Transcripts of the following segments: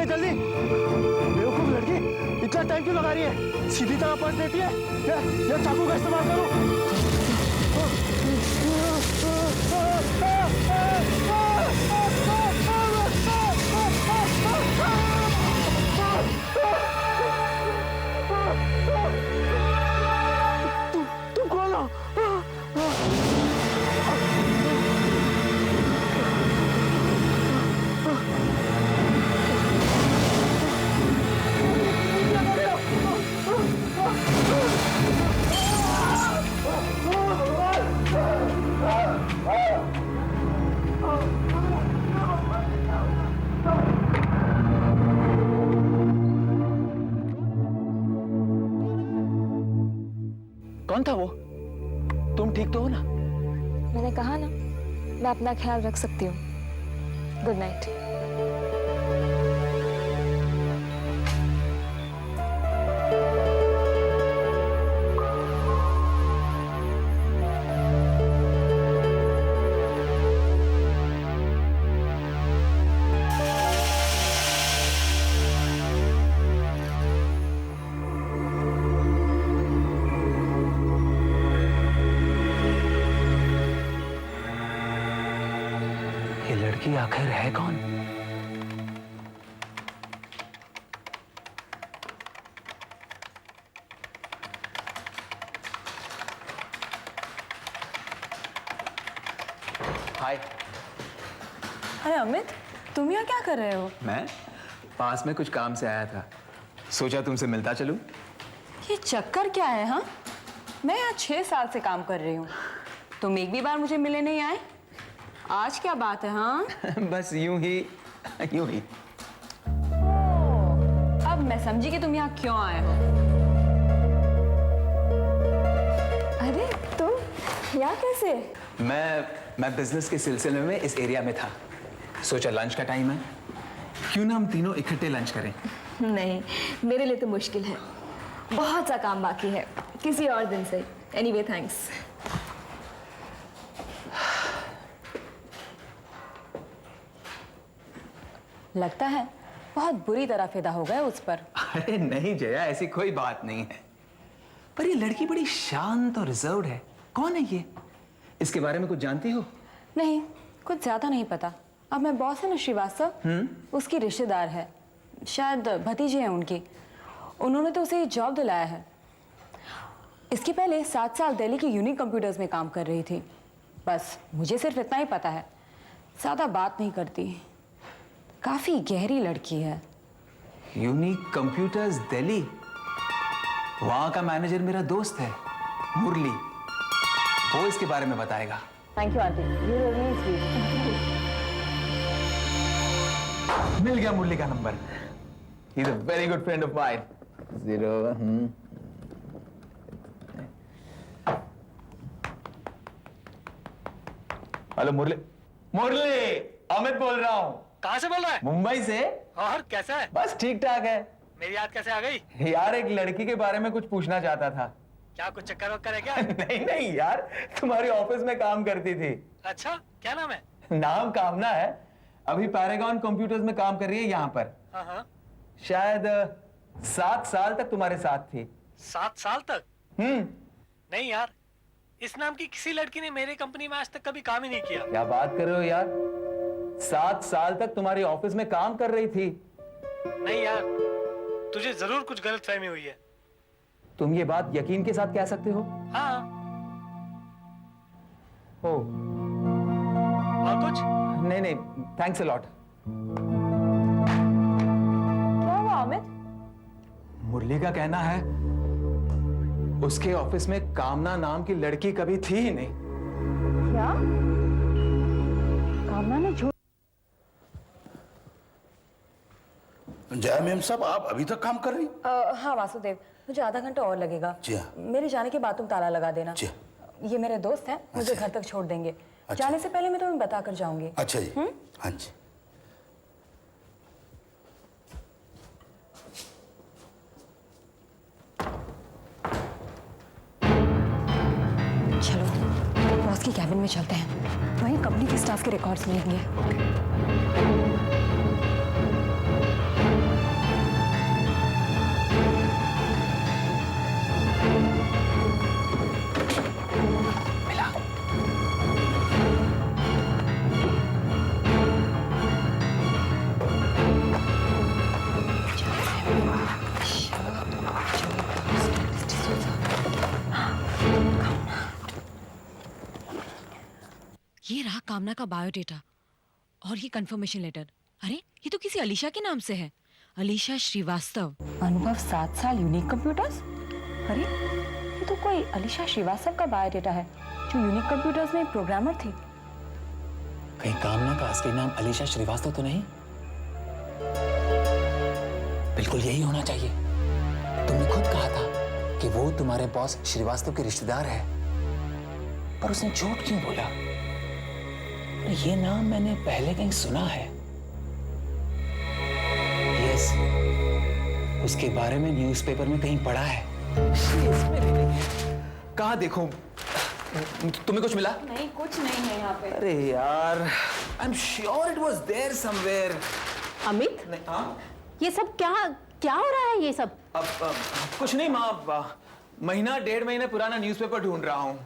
जल्दी। बेवकूफ लड़की, इतना टाइम क्यों लगा रही है? सीधी तरह पर्स देती है या चाकू का इस्तेमाल करूं? तुम कौन हो? कौन था वो? तुम ठीक तो हो ना? मैंने कहा ना, मैं अपना ख्याल रख सकती हूँ। Good night. लड़की आखिर है कौन? हाय। अरे अमित, तुम यहाँ क्या कर रहे हो? मैं पास में कुछ काम से आया था, सोचा तुमसे मिलता चलूं। ये चक्कर क्या है? हाँ, मैं यहाँ 6 साल से काम कर रही हूँ, तुम एक भी बार मुझे मिले नहीं आए। आज क्या बात है? हाँ बस यूं ही। अब मैं समझी कि तुम यहाँ क्यों आए हो। अरे तुम यहाँ कैसे? मैं बिजनेस के सिलसिले में इस एरिया में था, सोचा लंच का टाइम है, क्यों ना हम तीनों इकट्ठे लंच करें। नहीं, मेरे लिए तो मुश्किल है, बहुत सा काम बाकी है, किसी और दिन से। Anyway thanks. लगता है बहुत बुरी तरह फिदा हो गए उस पर। अरे नहीं जया, ऐसी कोई बात नहीं है, पर ये लड़की बड़ी शांत और रिजर्व्ड है। कौन है ये? इसके बारे में कुछ जानती हो? नहीं, कुछ ज्यादा नहीं पता। अब मैं बॉस है ना श्रीवास्तव, उसकी रिश्तेदार है, शायद भतीजी है उनकी। उन्होंने तो उसे जॉब दिलाया है। इसके पहले 7 साल दिल्ली की यूनिक कंप्यूटर्स में काम कर रही थी। बस मुझे सिर्फ इतना ही पता है, ज्यादा बात नहीं करती, काफी गहरी लड़की है। यूनिक कंप्यूटर्स दिल्ली, वहां का मैनेजर मेरा दोस्त है मुरली, वो इसके बारे में बताएगा। Thank you aunty, you really sweet. मिल गया मुरली का number. He is a very good friend of mine. 0 hello Murali. Amit बोल रहा हूँ। कहाँ से बोल रहा है? मुंबई से। और कैसा है? बस ठीक ठाक है। मेरी याद कैसे आ गई? यार एक लड़की के बारे में कुछ पूछना चाहता था। क्या कुछ चक्कर वक्कर है क्या? नहीं यार, तुम्हारी ऑफिस में काम करती थी। अच्छा, क्या नाम है? नाम कामना है, अभी पैरागॉन कंप्यूटर्स में काम कर रही है यहाँ पर। हाँ। शायद 7 साल तक तुम्हारे साथ थी। 7 साल तक? नहीं यार, इस नाम की किसी लड़की ने मेरे कंपनी में आज तक कभी काम ही नहीं किया। क्या बात कर रहे हो यार, 7 साल तक तुम्हारी ऑफिस में काम कर रही थी। नहीं यार, तुझे जरूर कुछ गलतफहमी हुई है। तुम ये बात यकीन के साथ कह सकते हो? हाँ। ओ। और कुछ? नहीं, थैंक्स अ लॉट। क्या हुआ अमित? मुरली का कहना है उसके ऑफिस में कामना नाम की लड़की कभी थी ही नहीं। क्या? कामना ने झूठ? जया मैम साहब, आप अभी तक काम कर रही? हाँ वासुदेव, मुझे आधा घंटा और लगेगा। जी हाँ। मेरे जाने के बाद तुम ताला लगा देना। जी। ये मेरे दोस्त हैं, मुझे अच्छा। घर तक छोड़ देंगे। अच्छा। जाने से पहले मैं तुम्हें बता कर जाऊंगी। अच्छा जी। हाँ जी। चलो बॉस की कैबिन में चलते हैं, वहीं कंपनी के स्टाफ के रिकॉर्ड्स मिलेंगे। कामना का बायोडेटा और ये कंफर्मेशन लेटर। अरे ये तो किसी अलीशा के नाम से है, अलीशा श्रीवास्तव। अनुभव 7 साल यूनिक कंप्यूटर्स। अरे ये तो कोई अलीशा श्रीवास्तव का बायोडेटा है जो यूनिक कंप्यूटर्स में प्रोग्रामर थी। कहीं कामना का असली नाम अलीशा श्रीवास्तव तो नहीं? बिल्कुल यही होना चाहिए। तुमने खुद कहा था कि वो तुम्हारे बॉस श्रीवास्तव के रिश्तेदार है, पर उसने झूठ क्यों बोला? ये नाम मैंने पहले कहीं सुना है। यस, उसके बारे में न्यूज़पेपर में कहीं पढ़ा है। कहाँ देखूं? तुम्हें कुछ मिला? नहीं, कुछ नहीं है यहाँ पे। अरे यार, I am sure it was there somewhere. Amit, हाँ? ये सब क्या क्या हो रहा है ये सब? अब कुछ नहीं माँ, महीना 1.5 महीने पुराना न्यूज़पेपर ढूंढ रहा हूँ।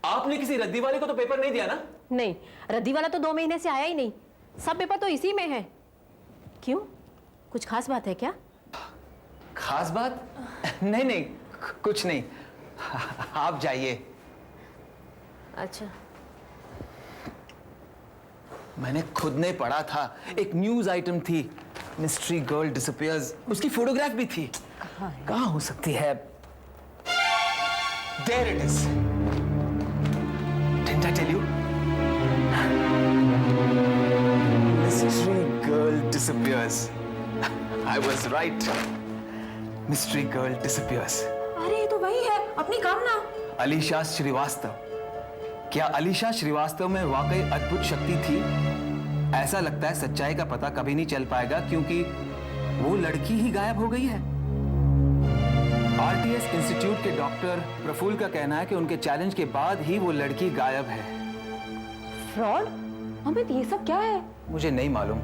आपने किसी रद्दी वाले को तो पेपर नहीं दिया ना? नहीं, रद्दी वाला तो 2 महीने से आया ही नहीं। सब पेपर तो इसी में है। क्यों, कुछ खास बात है क्या? खास बात? नहीं नहीं, कुछ नहीं। आप जाइए। अच्छा, मैंने खुद ने पढ़ा था, एक न्यूज़ आइटम थी, मिस्ट्री गर्ल डिसअपियर्स। उसकी फोटोग्राफ भी थी। कहाँ हो सकती है? There it is. Didn't I tell you? Mystery girl disappears. I was right. Mystery girl disappears. अरे ये तो वही है, अपनी कामना। अलीशा श्रीवास्तव। क्या अलीशा श्रीवास्तव में वाकई अद्भुत शक्ति थी? ऐसा लगता है सच्चाई का पता कभी नहीं चल पाएगा, क्योंकि वो लड़की ही गायब हो गई है। आरटीएस इंस्टीट्यूट के डॉक्टर प्रफुल्ल का कहना है कि उनके चैलेंज के बाद ही वो लड़की गायब है। फ्रॉड? अमित, ये सब क्या है? मुझे नहीं मालूम,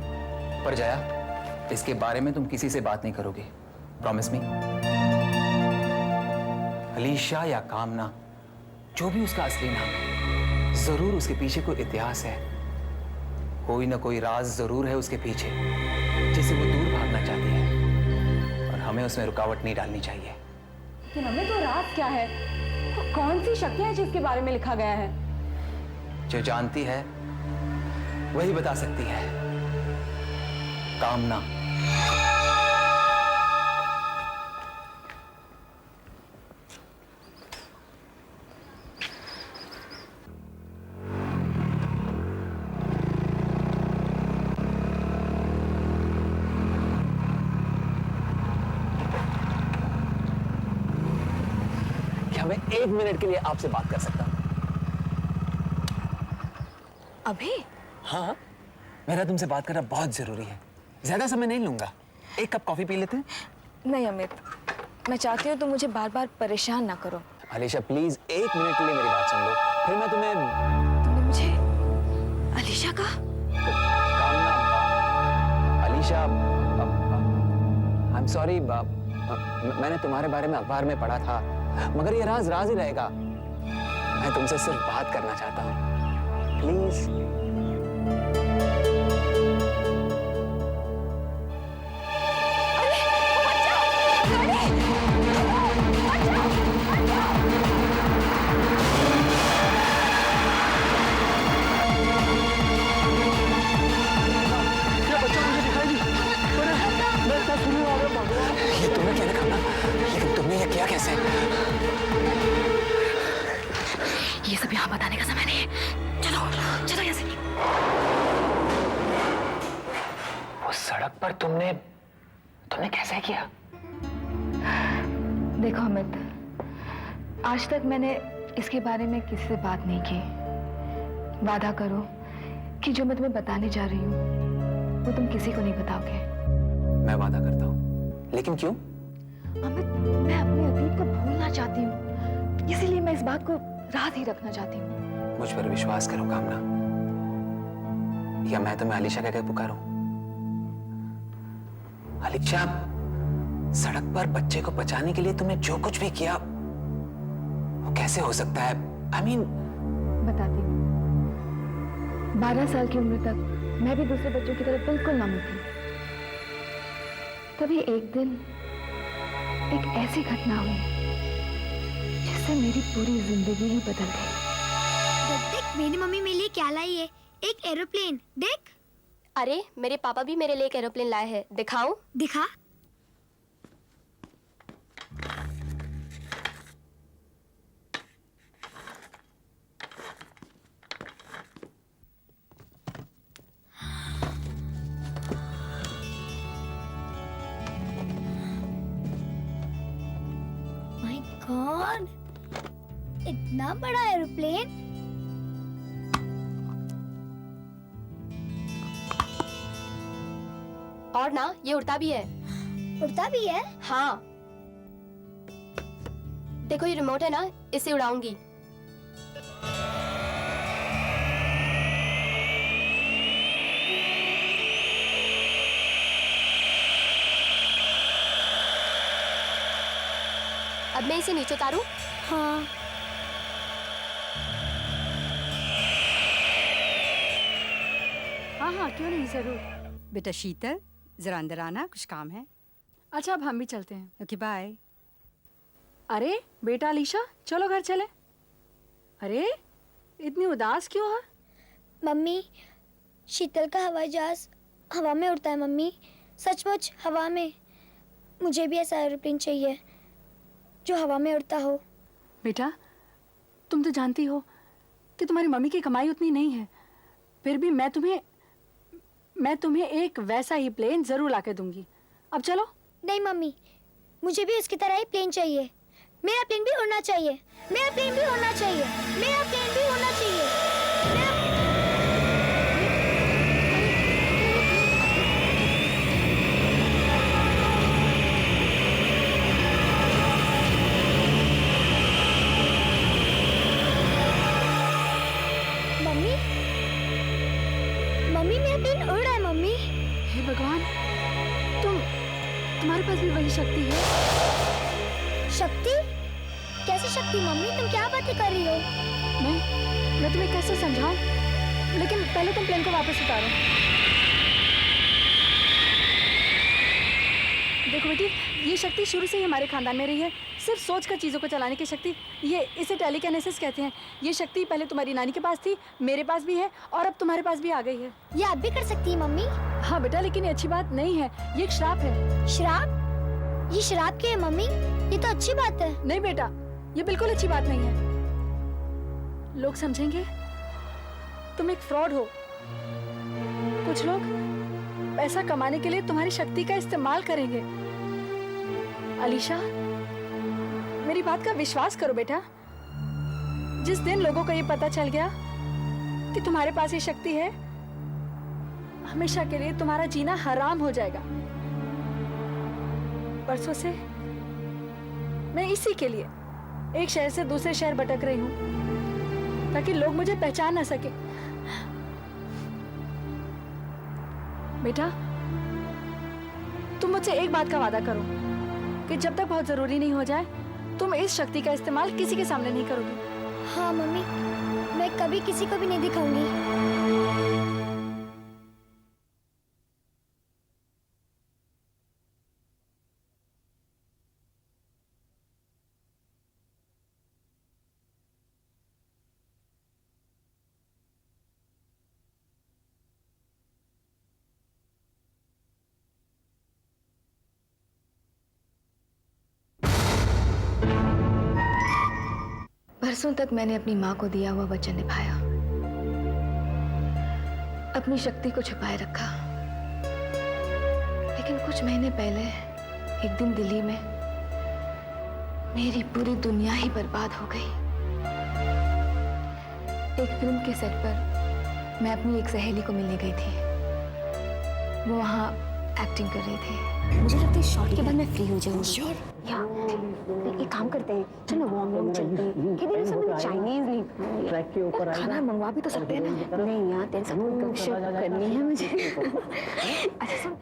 पर जया, इसके बारे में तुम किसी से बात नहीं करोगे। Promise me? अलीशा या कामना, जो भी उसका असली नाम है, जरूर उसके पीछे कोई इतिहास है। कोई ना कोई राज जरूर है उसके पीछे, जिसे वो दूर भागना चाहती है, और हमें उसमें रुकावट नहीं डालनी चाहिए। लेकिन हमें तो राज क्या है? तो कौन सी शक्ति है जिसके बारे में लिखा गया है? जो जानती है वही बता सकती है। कामना। क्या मैं 1 मिनट के लिए आपसे बात कर सकता हूं? अभी? हाँ, मेरा तुमसे बात करना बहुत जरूरी है। ज्यादा समय नहीं लूंगा। 1 कप कॉफी पी लेते हैं? नहीं अमित, मैं चाहती हूँ तुम मुझे बार बार परेशान ना करो। अलीशा प्लीज 1 मिनट के लिए मेरी बात सुन लो, फिर मैं तुम्हें। तुमने मुझे अलीशा का? कामना, अलीशा, आई एम सॉरी, मैंने तुम्हारे बारे में अखबार में पढ़ा था, मगर ये राज राज ही रहेगा। मैं तुमसे सिर्फ बात करना चाहता हूँ, प्लीज। ये तुम्हें क्या दिखाना? लेकिन तुमने ये किया कैसे? ये सब यहाँ बताने का समय नहीं है। चलो चलो यहाँ से। वो सड़क पर तुमने कैसे किया? देखो अमित, आज तक मैंने इसके बारे में किसी से बात नहीं की। वादा करो कि जो मैं तुम्हें बताने जा रही हूँ वो तुम किसी को नहीं बताओगे। मैं वादा करता हूँ, लेकिन क्यों? अमित, मैं अपने अतीत को भूलना चाहती हूँ, इसीलिए मैं इस बात को राज ही रखना चाहती हूँ। मुझ पर विश्वास करो कामना, या मैं तुम्हें अलीशा कहकर पुकारूं? अलीशा, सड़क पर बच्चे को बचाने के लिए तुमने जो कुछ भी किया वो कैसे हो सकता है? I mean... बताती हूँ। 12 साल की उम्र तक मैं भी दूसरे बच्चों की तरह बिल्कुल मामूली थी। तभी एक दिन एक ऐसी घटना हुई जिससे मेरी पूरी जिंदगी ही बदल गई। मेरी मम्मी मेरे लिए क्या लाई है? एक एरोप्लेन। देख। अरे मेरे पापा भी मेरे लिए एक एरोप्लेन लाए हैं, दिखाऊं? दिखा। माय गॉड, इतना बड़ा एरोप्लेन। और ना ये उड़ता भी है। उड़ता भी है? हाँ, देखो ये रिमोट है ना, इससे उड़ाऊंगी। अब मैं इसे नीचे उतारूं? हाँ। हाँ हाँ, क्यों नहीं, जरूर। बेटा शीतल, जरा अंदर आना, कुछ काम है। अच्छा, अब हम भी चलते हैं। Okay, bye. अरे बेटा अलीशा, चलो घर चले। अरे इतनी उदास क्यों है? मम्मी, शीतल का हवाई जहाज हवा में उड़ता है मम्मी, सचमुच हवा में। मुझे भी ऐसा एरोप्लेन चाहिए जो हवा में उड़ता हो। बेटा, तुम तो जानती हो कि तुम्हारी मम्मी की कमाई उतनी नहीं है, फिर भी मैं तुम्हें एक वैसा ही प्लेन जरूर लाके दूंगी। अब चलो। नहीं मम्मी, मुझे भी उसकी तरह ही प्लेन चाहिए। मेरा प्लेन भी उड़ना चाहिए। मेरा प्लेन भी उड़ना चाहिए। मेरा प्लेन भी उड़ना चाहिए। मम्मी, मम्मी मेरा प्लेन उड़ रहा है मम्मी। हे भगवान, तुम्हारे पास भी वही शक्ति है? शक्ति? कैसी शक्ति मम्मी? तुम क्या बातें कर रही हो? मैं तुम्हें कैसे समझाऊं? लेकिन पहले तुम प्लेन को वापस उतारो। देखो बेटी, ये शक्ति शुरू से ही हमारे खानदान में रही है, सिर्फ सोच कर चीज़ों को चलाने की शक्ति। इसे टेलीकिनेसिस कहते हैं। ये शक्ति पहले तुम्हारी नानी के पास थी, मेरे पास भी है, और अब तुम्हारे पास भी आ गई है। ये आप भी कर सकती है मम्मी? हाँ बेटा, लेकिन ये अच्छी बात नहीं है, ये एक श्राप है। श्राप? ये श्राप क्या है मम्मी? ये तो अच्छी बात है। नहीं बेटा, ये बिल्कुल अच्छी बात नहीं है। लोग समझेंगे तुम एक फ्रॉड हो। कुछ लोग पैसा कमाने के लिए तुम्हारी शक्ति का इस्तेमाल करेंगे। अलीशा, मेरी बात का विश्वास करो बेटा। जिस दिन लोगों को ये पता चल गया कि तुम्हारे पास ये शक्ति है, हमेशा के लिए तुम्हारा जीना हराम हो जाएगा। परसों से मैं इसी के लिए एक शहर से दूसरे शहर भटक रही हूं, ताकि लोग मुझे पहचान ना सके। बेटा, तुम मुझसे एक बात का वादा करो कि जब तक बहुत जरूरी नहीं हो जाए, तुम इस शक्ति का इस्तेमाल किसी के सामने नहीं करोगे। हाँ मम्मी, मैं कभी किसी को भी नहीं दिखाऊंगी। बरसों तक मैंने अपनी माँ को दिया हुआ वचन निभाया, अपनी शक्ति को छुपाए रखा। लेकिन कुछ महीने पहले एक दिन दिल्ली में मेरी पूरी दुनिया ही बर्बाद हो गई। एक फिल्म के सेट पर मैं अपनी एक सहेली को मिलने गई थी। वो वहाँ एक्टिंग कर रही थी। मुझे लगता है शॉट के बाद मैं फ्री हो जाऊंगी। श्योर? एक काम करते हैं, चलो वॉर्म रूम चलते हैं। कि दिन सब चाइनीज नहीं, ट्रैक के ऊपर खाना मंगवा भी तो सकते हैं ना। नहीं यार, तेरे साथ गपशप करनी है मुझे। अच्छा सुन,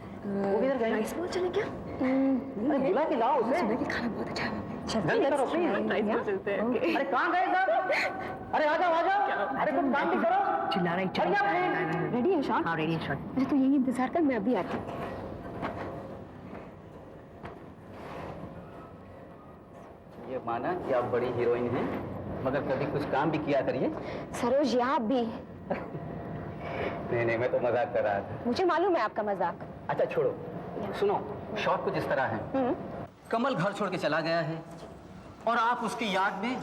राइस बोल चले क्या? अरे बुला के लाओ उसे। सुबह की खाना बहुत अच्छा है। जल्दी करो प्लीज, राइस बोल चलते हैं। अरे कहाँ गए सब? अरे आ जाओ आ जाओ। अरे कुछ काम भी करो। चिल्ला रही है। रेडी है शॉट? हाँ रेडी है शॉट। अरे तू यही इंतजार कर, मैं अभी आती हूँ। ये माना कि आप बड़ी हीरोइन हैं, मगर कभी कुछ काम भी किया करिए। सरोज, यहाँ आप भी। नहीं, मैं तो मजाक कर रहा था। मुझे मालूम है आपका मजाक। अच्छा छोड़ो, सुनो, शॉट कुछ इस तरह है। कमल घर छोड़ के चला गया है और आप उसकी याद में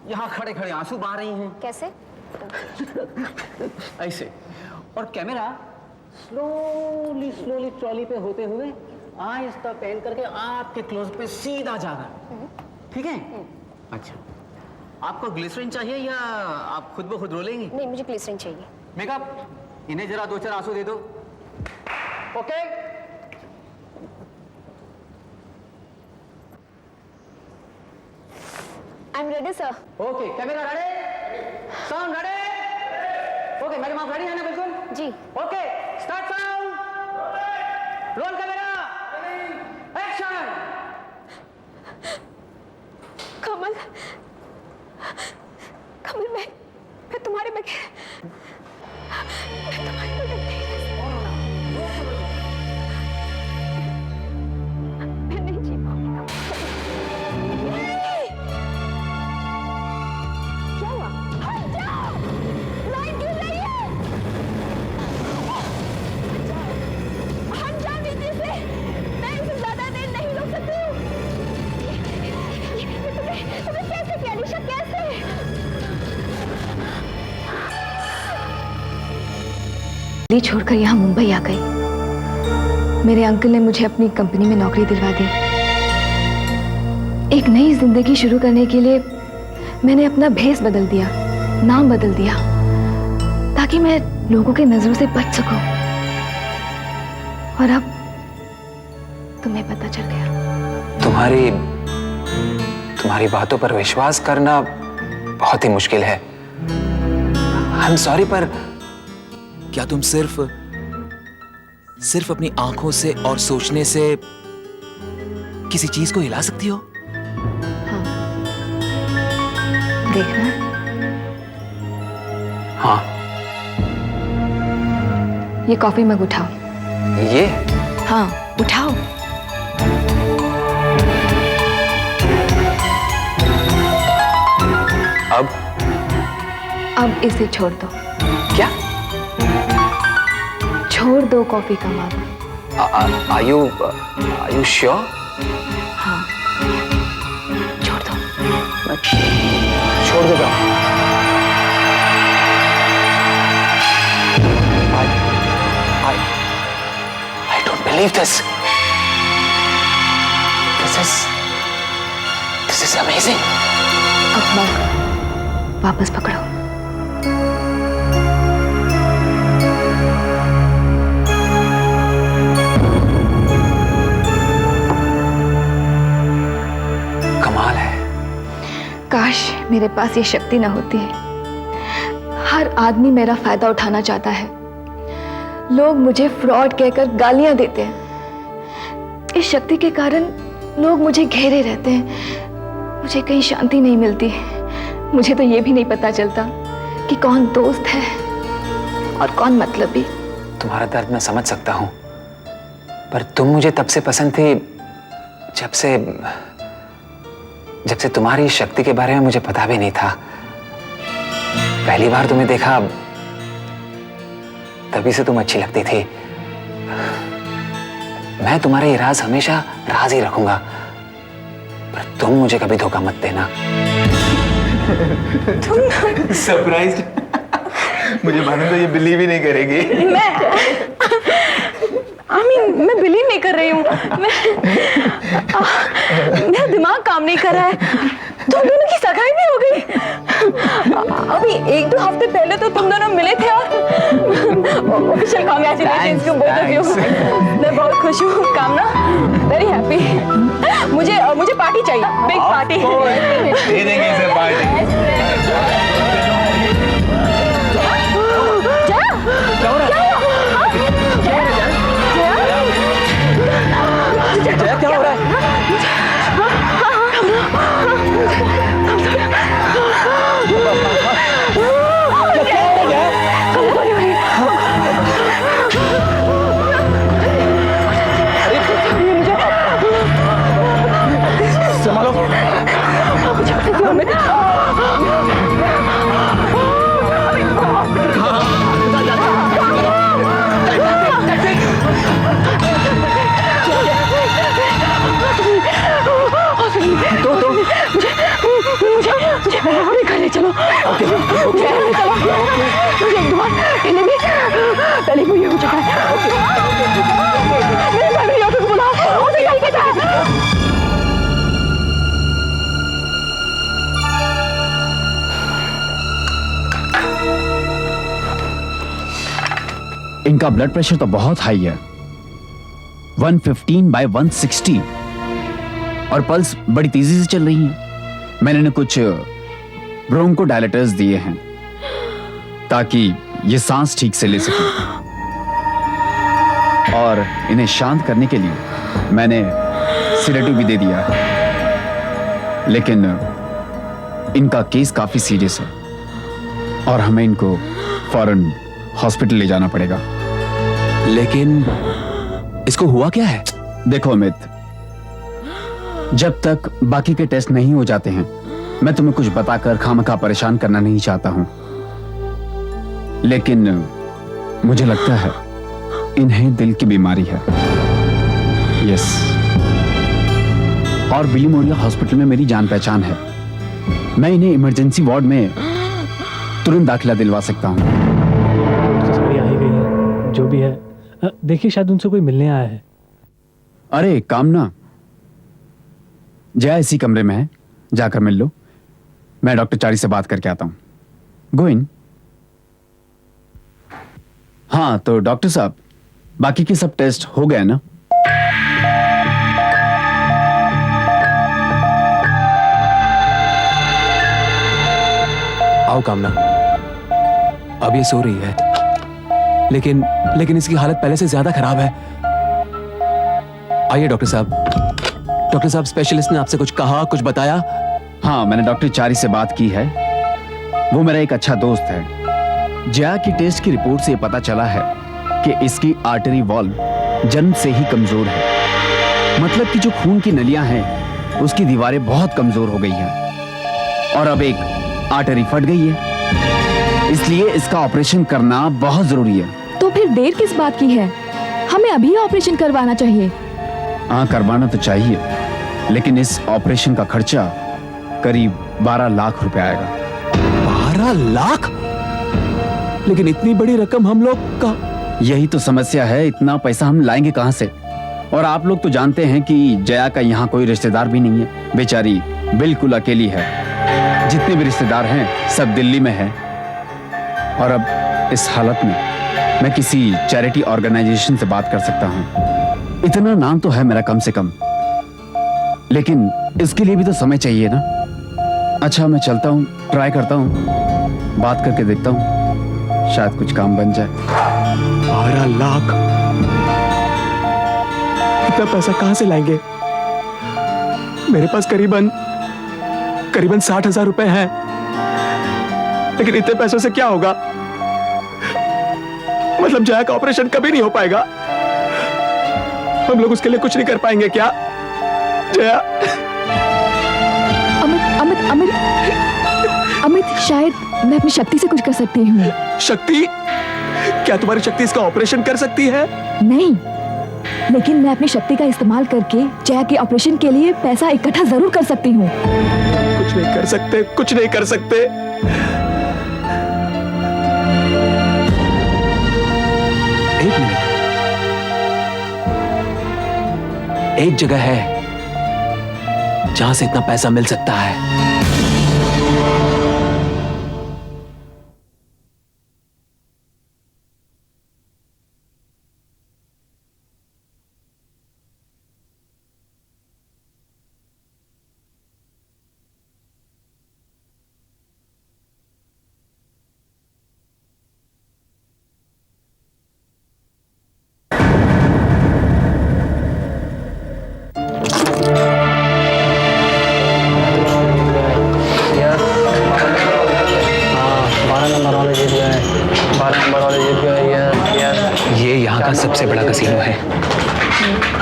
यहाँ खड़े खड़े आंसू बहा रही हैं। कैसे? ऐसे। और कैमरा स्लोली स्लोली ट्रॉली पे होते हुए आहिस्ता पैन करके आपके क्लोज पे सीधा जा रहा है। ठीक है? अच्छा, आपको ग्लिसरीन चाहिए या आप खुद ब खुद रोलेंगी? नहीं, मुझे ग्लिसरीन चाहिए। मेकअप, इन्हें जरा 2-4 आंसू दे दो। Okay? I am ready sir. Okay, camera ready? Sound ready? Okay, madam आप रेडी हैं ना बिल्कुल? जी। Okay, start sound, roll camera, action. Kamal, Kamal, मैं तुम्हारे बगैर मैं नहीं जी पाऊंगी। क्या हुआ? हट जाओ! लाइन गिर रही है! हट जाओ नीचे से! मैं इसे ज्यादा देर नहीं रोक सकती हूँ। तुम्हें कैसे किया अलीशा, कैसे? छोड़कर यहाँ मुंबई आ गई। मेरे अंकल ने मुझे अपनी कंपनी में नौकरी दिलवा दी। एक नई जिंदगी शुरू करने के लिए मैंने अपना भेष बदल दिया, नाम बदल दिया, ताकि मैं लोगों के नजरों से बच सकूं। और अब तुम्हें पता चल गया। तुम्हारी बातों पर विश्वास करना बहुत ही मुश्किल है। आई एम सॉरी, पर क्या तुम सिर्फ अपनी आंखों से और सोचने से किसी चीज को हिला सकती हो? हाँ, देखना। हाँ। ये कॉफी मग उठाओ। ये? हाँ, उठाओ। अब इसे छोड़ दो। क्या? छोड़ दो कॉफी का मग। Are you sure? हाँ, छोड़ दो। छोड़ दूंगा। I don't believe this. This is amazing. अब मग वापस पकड़ो। कमाल है। काश मेरे पास ये शक्ति ना होती। हर आदमी मेरा फायदा उठाना चाहता है। लोग मुझे फ्रॉड कहकर गालियां देते हैं। इस शक्ति के कारण लोग मुझे घेरे रहते हैं। मुझे कहीं शांति नहीं मिलती। मुझे तो ये भी नहीं पता चलता कि कौन दोस्त है और कौन मतलबी। तुम्हारा दर्द मैं समझ सकता हूं, पर तुम मुझे तब से पसंद थी जब से तुम्हारी शक्ति के बारे में मुझे पता भी नहीं था। पहली बार तुम्हें देखा तभी से तुम अच्छी लगती थी। मैं तुम्हारे ये राज हमेशा राज ही रखूंगा, पर तुम मुझे कभी धोखा मत देना। सरप्राइज्ड। मुझे मालूम था ये बिलीव ही नहीं करेगी। मैं बिलीव नहीं कर रही हूँ। मेरा दिमाग काम नहीं कर रहा है। तुम दोनों की सगाई भी हो गई। अभी 1-2 हफ्ते पहले तो तुम दोनों मिले थे। और official congratulations to both of you. मैं बहुत खुश हूँ कामना, वेरी हैप्पी। मुझे पार्टी चाहिए, बिग पार्टी। दे देंगे इसे पार्टी। जया, क्या हो रहा है? संभालो। इनका ब्लड प्रेशर तो बहुत हाई है, 115/160, और पल्स बड़ी तेजी से चल रही है। मैंने इन्हें कुछ ब्रोंकोडायलेटर्स दिए हैं ताकि ये सांस ठीक से ले सके, और इन्हें शांत करने के लिए मैंने सिडेटिव भी दे दिया है। लेकिन इनका केस काफी सीरियस है और हमें इनको फौरन हॉस्पिटल ले जाना पड़ेगा। लेकिन इसको हुआ क्या है? देखो अमित, जब तक बाकी के टेस्ट नहीं हो जाते हैं मैं तुम्हें कुछ बताकर खामखा परेशान करना नहीं चाहता हूं, लेकिन मुझे लगता है इन्हें दिल की बीमारी है। यस, और बिली मोरिया हॉस्पिटल में मेरी जान पहचान है। मैं इन्हें इमरजेंसी वार्ड में तुरंत दाखिला दिलवा सकता हूं। सारी आ ही गई है, जो भी है। देखिए, शायद उनसे कोई मिलने आया है। अरे कामना, जया इसी कमरे में है, जाकर मिल लो। मैं डॉक्टर चारी से बात करके आता हूं। गो इन। हाँ तो डॉक्टर साहब, बाकी के सब टेस्ट हो गए ना? आओ कामना, अब ये सो रही है, लेकिन इसकी हालत पहले से ज्यादा खराब है। आइए डॉक्टर साहब। डॉक्टर साहब, स्पेशलिस्ट ने आपसे कुछ कहा, कुछ बताया? हाँ, मैंने डॉक्टर चारी से बात की है। वो मेरा एक अच्छा दोस्त है। जया की टेस्ट की रिपोर्ट से पता चला है कि इसकी आर्टरी वॉल्व जन्म से ही कमजोर है। मतलब कि जो खून की नलियां हैं उसकी दीवारें बहुत कमजोर हो गई हैं और अब एक आर्टरी फट गई है, इसलिए इसका ऑपरेशन करना बहुत जरूरी है। तो फिर देर किस बात की है? हमें अभी ऑपरेशन करवाना चाहिए। हाँ, करवाना तो चाहिए, लेकिन इस ऑपरेशन का खर्चा करीब 12 लाख रुपए आएगा। 12 लाख? लेकिन इतनी बड़ी रकम हम लोग का। यही तो समस्या है, इतना पैसा हम लाएंगे कहां से? और आप लोग तो जानते हैं कि जया का यहाँ कोई रिश्तेदार भी नहीं है, बेचारी बिल्कुल अकेली है। जितने भी रिश्तेदार हैं सब दिल्ली में हैं। और अब इस हालत में मैं किसी चैरिटी ऑर्गेनाइजेशन से बात कर सकता हूँ, इतना नाम तो है मेरा कम से कम, लेकिन इसके लिए भी तो समय चाहिए ना। अच्छा, मैं चलता हूँ, ट्राई करता हूँ, बात करके देखता हूँ, शायद कुछ काम बन जाए। 12 लाख? इतना पैसा कहां से लाएंगे? मेरे पास करीबन 60,000 रुपए हैं, लेकिन इतने पैसों से क्या होगा? मतलब जया का ऑपरेशन कभी नहीं हो पाएगा। हम लोग उसके लिए कुछ नहीं कर पाएंगे क्या? जया। अमित, शायद मैं अपनी शक्ति से कुछ कर सकती हूँ। शक्ति? क्या तुम्हारी शक्ति इसका ऑपरेशन कर सकती है? नहीं, लेकिन मैं अपनी शक्ति का इस्तेमाल करके जया के ऑपरेशन के लिए पैसा इकट्ठा जरूर कर सकती हूँ। कुछ नहीं कर सकते, कुछ नहीं कर सकते। एक मिनट, एक जगह है जहां से इतना पैसा मिल सकता है। ये यहाँ का सबसे बड़ा कसीनो है।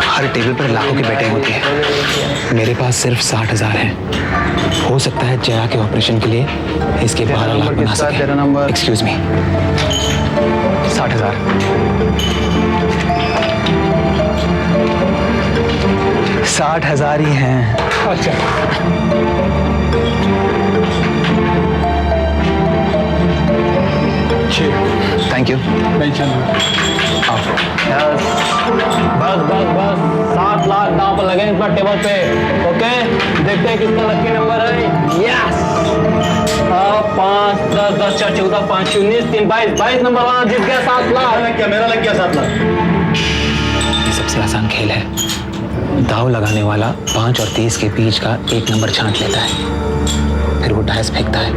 हर टेबल पर लाखों के बैठे होते हैं। मेरे पास सिर्फ 60,000 हैं। हो सकता है जया के ऑपरेशन के लिए इसके 12 लाख बना सके। Excuse me, 60,000। 60,000 ही हैं। अच्छा, थैंक यू। बस 7 लाख दांव पर लगे इस बार टेबल पे। ओके, देखते हैं किसका लकी नंबर है। यस। हाँ 5 10 10 4 14 5 19 3 22 22 नंबर वाला जीत गया 7 लाख। क्या मेरा लग गया 7 लाख? ये सबसे आसान खेल है। दाव लगाने वाला 5 और 30 के बीच का एक नंबर छांट लेता है, फिर वो डायस फेंकता है।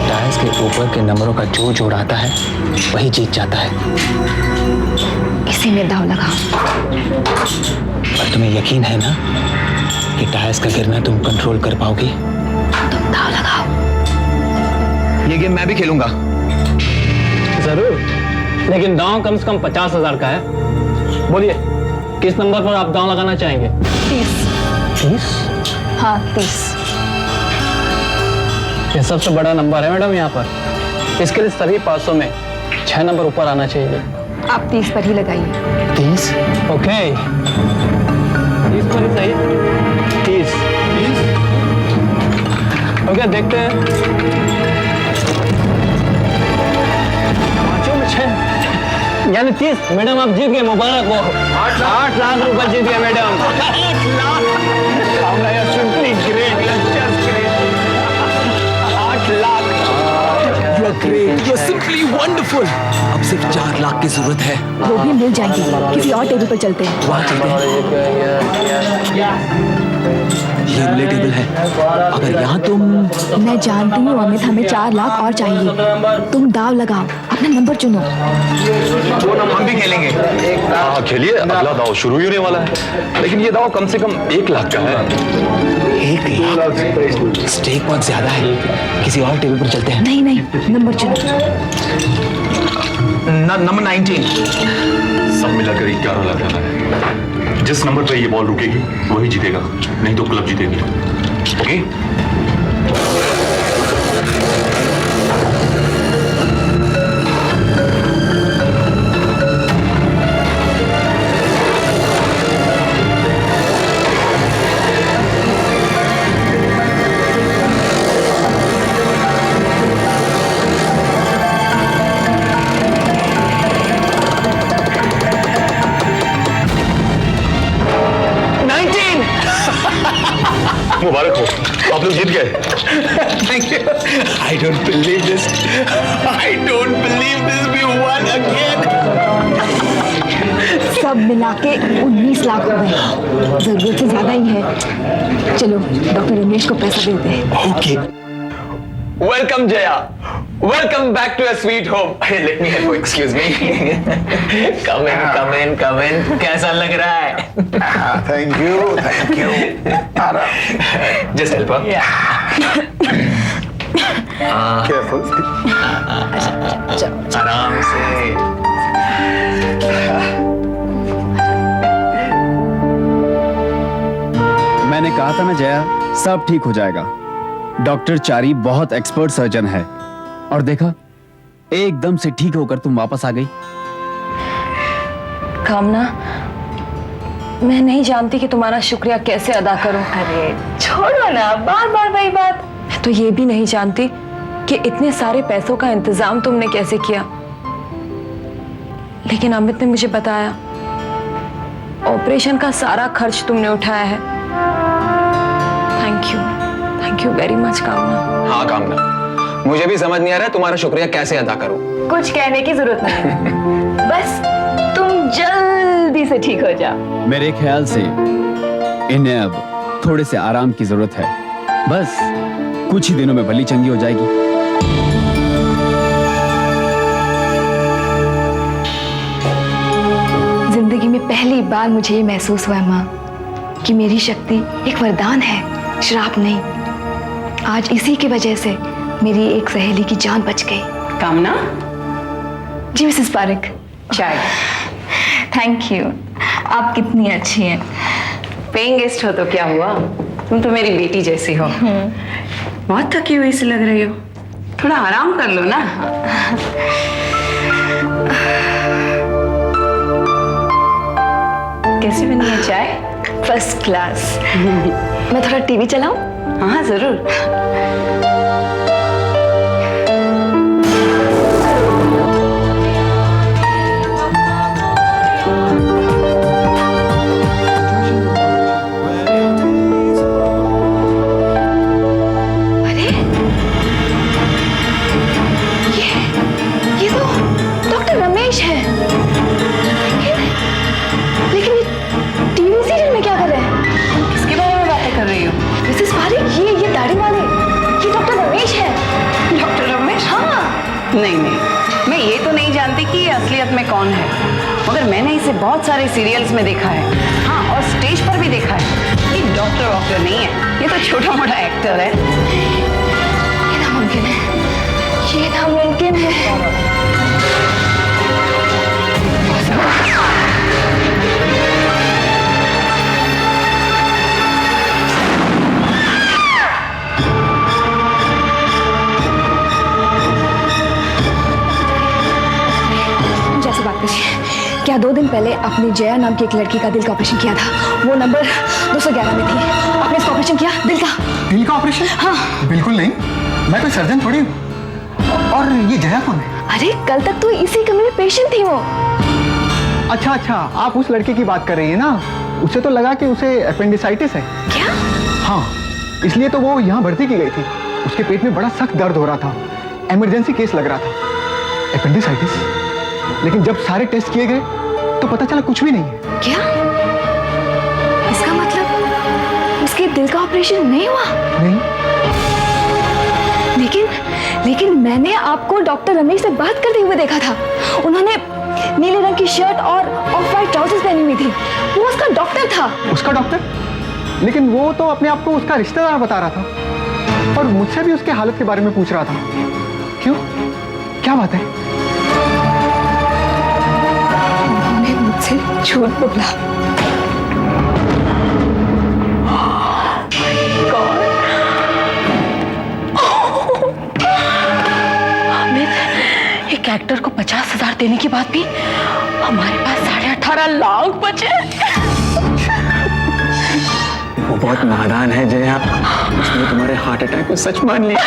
डायस के ऊपर के नंबरों का जो जोड़ आता है वही जीत जाता है। इसी में दाव लगाओ। पर तुम्हें यकीन है ना कि डायस का गिरना तुम कंट्रोल कर पाओगी? तुम दाव लगाओ। ये गेम मैं भी खेलूंगा। जरूर, लेकिन दांव कम से कम 50,000 का है। बोलिए किस नंबर पर आप दांव लगाना चाहेंगे? 30। हाँ 30। ये सबसे बड़ा नंबर है मैडम यहाँ पर। इसके लिए सभी पासों में 6 नंबर ऊपर आना चाहिए। आप 30 पर ही लगाइए। 30? ओके 30 पर ही सही। 30 ओके, देखते हैं। 5 में 6 यानी 30। मैडम आप जीत गए, मुबारक हो। 8 लाख रुपए जीत गए madam. 8 lakh. 8 lakh. You're simply wonderful. अब सिर्फ 4 लाख की जरूरत है। वो भी मिल जाएंगे। किसी और टेबल पर चलते हैं। वहाँ चलते हैं। ये रूले टेबल है। अगर यहाँ तुम... मैं जानती हूँ अमित, हमें 4 लाख और चाहिए। तुम दाव लगाओ, अपना नंबर चुनो। हम भी खेलेंगे। हाँ खेलिए, अगला दाव शुरू ही होने वाला है। लेकिन ये दाव कम से कम 1 लाख का है। 1 लाख? स्टेक बहुत ज्यादा है, किसी और टेबल पर चलते हैं। नहीं नहीं, नंबर चुनो। नंबर 19। सब मिलाकर 11 लाख जाना है। जिस नंबर पर ये बॉल रुकेगी वही जीतेगा, नहीं तो क्लब जीतेगी। ओके? मुबारक हो, आप लोग जीत गए। Thank you. I don't believe this. I don't believe this. We won again. सब मिला के 19 लाख हो गए। जरूरत से ज्यादा ही है। चलो डॉक्टर रमेश को पैसा देते हैं। Okay. Welcome Jaya. Welcome back to a sweet home. Let me help you. Excuse me. Come in, come in, come in. कैसा लग रहा है? Thank you, thank you. Just help her. Yeah. Careful. आराम से। मैंने कहा था ना जया, सब ठीक हो जाएगा। डॉक्टर चारी बहुत एक्सपर्ट सर्जन है, और देखा एकदम से ठीक होकर तुम वापस आ गई। कामना, मैं नहीं जानती कि तुम्हारा शुक्रिया कैसे अदा करूं। अरे छोड़ो ना, बार बार वही बात। मैं तो ये भी नहीं जानती कि इतने सारे पैसों का इंतजाम तुमने कैसे किया। लेकिन अमित ने मुझे बताया ऑपरेशन का सारा खर्च तुमने उठाया है। थैंक यू वेरी मच कामना। हाँ कामना, मुझे भी समझ नहीं आ रहा है तुम्हारा शुक्रिया कैसे अदा करूं। कुछ कहने की जरूरत नहीं, बस तुम जल्दी से ठीक हो जाओ। मेरे ख्याल से इन्हें अब थोड़े से आराम की जरूरत है। बस कुछ ही दिनों में भली चंगी हो जाएगी। जिंदगी में पहली बार मुझे ये महसूस हुआ माँ कि मेरी शक्ति एक वरदान है, श्राप नहीं। आज इसी की वजह से मेरी एक सहेली की जान बच गई। कामना? जी मिसेस पारिक। चाय। थैंक यू, आप कितनी अच्छी हैं। पेइंग गेस्ट हो तो क्या हुआ, तुम तो मेरी बेटी जैसी हो। बहुत थकी हुई सी लग रही हो, थोड़ा आराम कर लो ना। कैसी बनी है चाय? First class. मैं थोड़ा टीवी चलाऊं? हाँ जरूर। मगर मैंने इसे बहुत सारे सीरियल्स में देखा है, हाँ, और स्टेज पर भी देखा है। ये डॉक्टर नहीं है, ये तो छोटा मोटा एक्टर है। ये नामुमकिन है, ये नामुमकिन है। जैसे बात करिए, क्या 2 दिन पहले आपने जया नाम की एक लड़की का दिल का ऑपरेशन किया था? वो नंबर 211 में थी। आपने इसका ऑपरेशन किया, दिल का? दिल का ऑपरेशन? हाँ। बिल्कुल नहीं, मैं कोई सर्जन थोड़ी हूँ। और ये जया कौन है? अरे कल तक तो इसी कमरे में पेशेंट थी वो। अच्छा, आप उस लड़के की बात कर रही है ना? उसे तो लगा कि उसे एपेंडिसाइटिस है। क्या? हाँ, इसलिए तो वो यहाँ भर्ती की गई थी। उसके पेट में बड़ा सख्त दर्द हो रहा था, इमरजेंसी केस लग रहा था। एपेंडिसाइटिस? लेकिन जब सारे टेस्ट किए गए तो पता चला कुछ भी नहीं है। क्या? इसका मतलब उसके दिल का ऑपरेशन नहीं हुआ? नहीं। लेकिन मैंने आपको डॉक्टर रमेश से बात करते हुए देखा था। उन्होंने नीले रंग की शर्ट और ऑफ वाइट ट्राउजर्स पहनी हुई थी। वो उसका डॉक्टर था। उसका डॉक्टर? लेकिन वो तो अपने आप को उसका रिश्तेदार बता रहा था और मुझसे भी उसके हालत के बारे में पूछ रहा था। क्यों? क्या बात है? उन्होंने मुझसे झूठ बोला। एक एक्टर को 50,000 देने के बाद भी हमारे पास 18.5 लाख बचे। वो बहुत नादान है जया, उसने तुम्हारे हार्ट अटैक को सच मान लिया।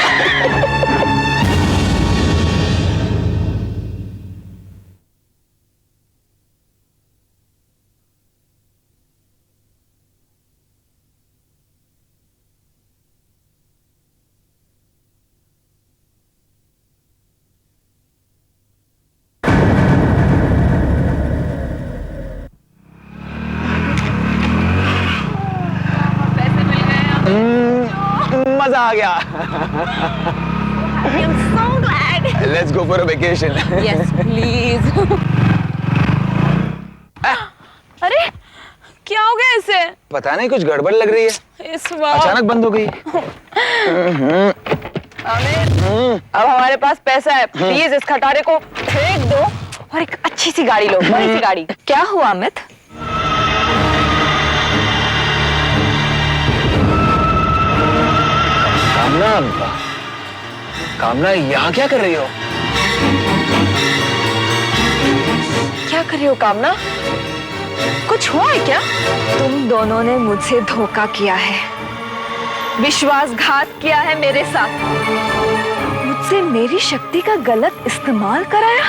मजा आ गया। I'm so glad. Let's go for a vacation. Yes, please. अरे क्या हो गया इसे? पता नहीं, कुछ गड़बड़ लग रही है। इस बार अचानक बंद हो गई। अब हमारे पास पैसा है, प्लीज इस खटारे को फेंक दो और एक अच्छी सी गाड़ी लो, बड़ी सी गाड़ी। क्या हुआ अमित? कामना यहाँ क्या कर रही हो? क्या कर रही हो कामना? कुछ हुआ है क्या? तुम दोनों ने मुझसे धोखा किया है, विश्वासघात किया है मेरे साथ, मुझसे मेरी शक्ति का गलत इस्तेमाल कराया।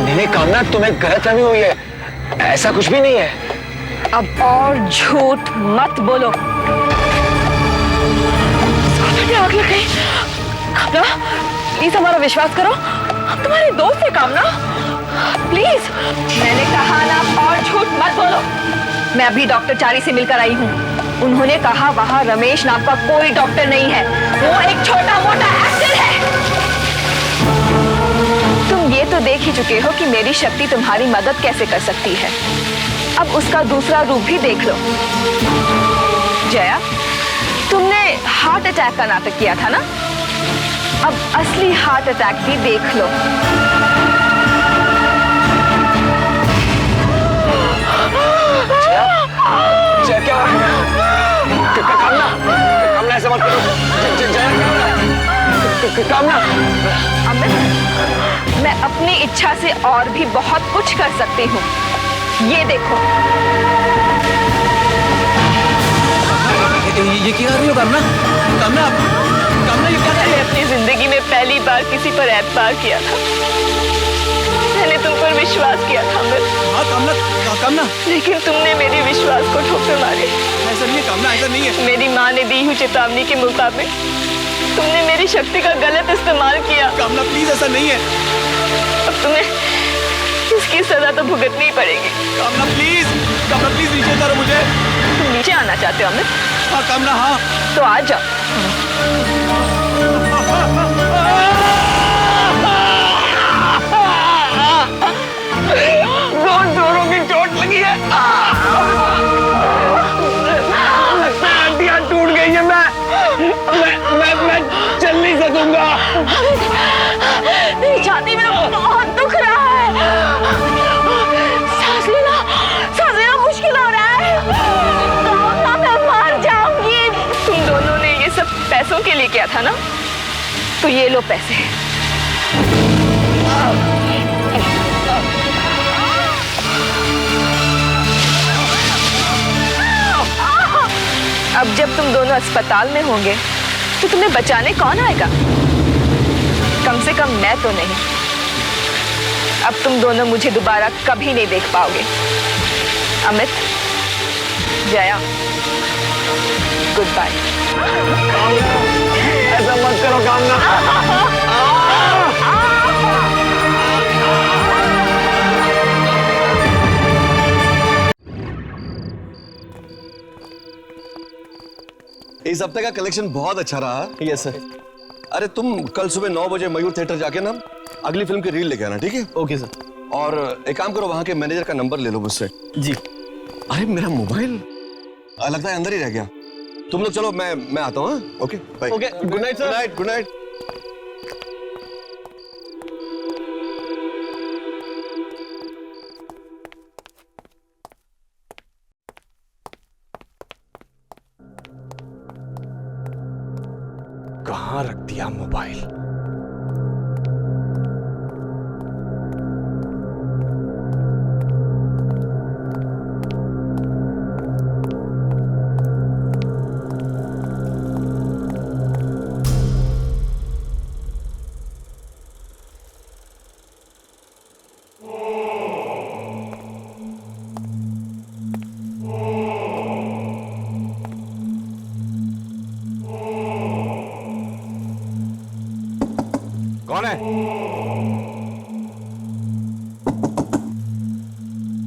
नहीं कामना, तुम्हें गलतफहमी हुई है, ऐसा कुछ भी नहीं है। अब और झूठ मत बोलो। आग लग गई। कामना प्लीज हमारा विश्वास करो, हम तुम्हारे दोस्त हैं कामना, प्लीज। मैंने कहा ना, और झूठ मत बोलो। मैं अभी डॉक्टर चारी से मिलकर आई हूँ। उन्होंने कहा वहाँ रमेश नाम का कोई डॉक्टर नहीं है, वो एक छोटा मोटा एक्टर है। तुम ये तो देख ही चुके हो कि मेरी शक्ति तुम्हारी मदद कैसे कर सकती है। अब उसका दूसरा रूप भी देख लो। जया, तुमने हार्ट अटैक का नाटक किया था ना, अब असली हार्ट अटैक भी देख लो। जया क्या? कामना ऐसा मत करो। कामना, अमित, मैं अपनी इच्छा से और भी बहुत कुछ कर सकती हूँ। ये देखो। ये क्या कर रही हो कामना? कामना ये क्या? मैंने अपनी जिंदगी में पहली बार किसी पर एतबार किया था। मैंने तुम पर विश्वास किया था अमित। हाँ कामना। लेकिन तुमने मेरे विश्वास को ठोकर मारी। ऐसा नहीं है कामना, ऐसा नहीं है। मेरी माँ ने दी हुई चेतावनी के मुताबिक तुमने मेरी शक्ति का गलत इस्तेमाल किया। कामना प्लीज, ऐसा नहीं है। अब तुम्हें इसकी सजा तो भुगतनी ही पड़ेगी। कामना प्लीज नीचे उतारो मुझे। तुम नीचे आना चाहते हो अमित? हाँ कामना, हाँ। तो आ जाओ। फिल्म के लिए किया था ना, तो ये लो पैसे। अब जब तुम दोनों अस्पताल में होंगे तो तुम्हें बचाने कौन आएगा? कम से कम मैं तो नहीं। अब तुम दोनों मुझे दोबारा कभी नहीं देख पाओगे। Amit, Jaya, good bye. ऐसा मत करो कामना। इस हफ्ते का कलेक्शन बहुत अच्छा रहा। Yes sir. अरे तुम कल सुबह 9 बजे मयूर थिएटर जाके ना अगली फिल्म की रील लेके आना, ठीक है? Okay sir. और एक काम करो, वहां के मैनेजर का नंबर ले लो मुझसे। जी। अरे मेरा मोबाइल लगता है अंदर ही रह गया। तुम लोग चलो, मैं आता हूँ। Okay bye. Okay, good night sir. Good night, good night. कहाँ रख दिया मोबाइल? कौन है?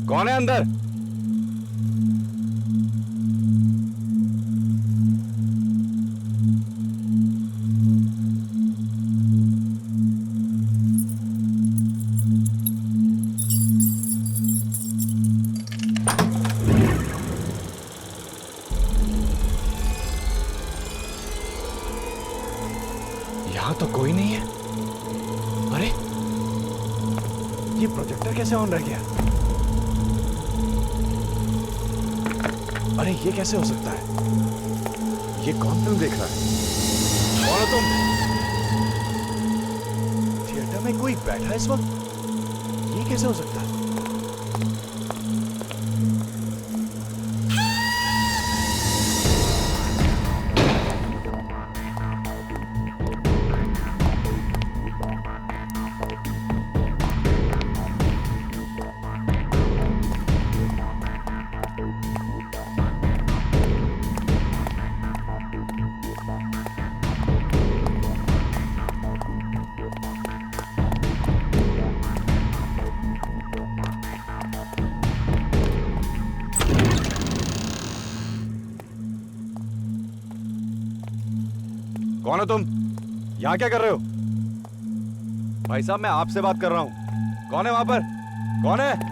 कौन है अंदर? यहां तो कोई नहीं है। अरे ये प्रोजेक्टर कैसे ऑन रह गया? अरे ये कैसे हो सकता है? ये कौन फिल्म देख रहा है? कौन हो तुम? थिएटर में कोई बैठा है इस वक्त? ये कैसे हो सकता है? कौन हो तुम? यहाँ क्या कर रहे हो? भाई साहब, मैं आपसे बात कर रहा हूँ। कौन है वहां पर? कौन है?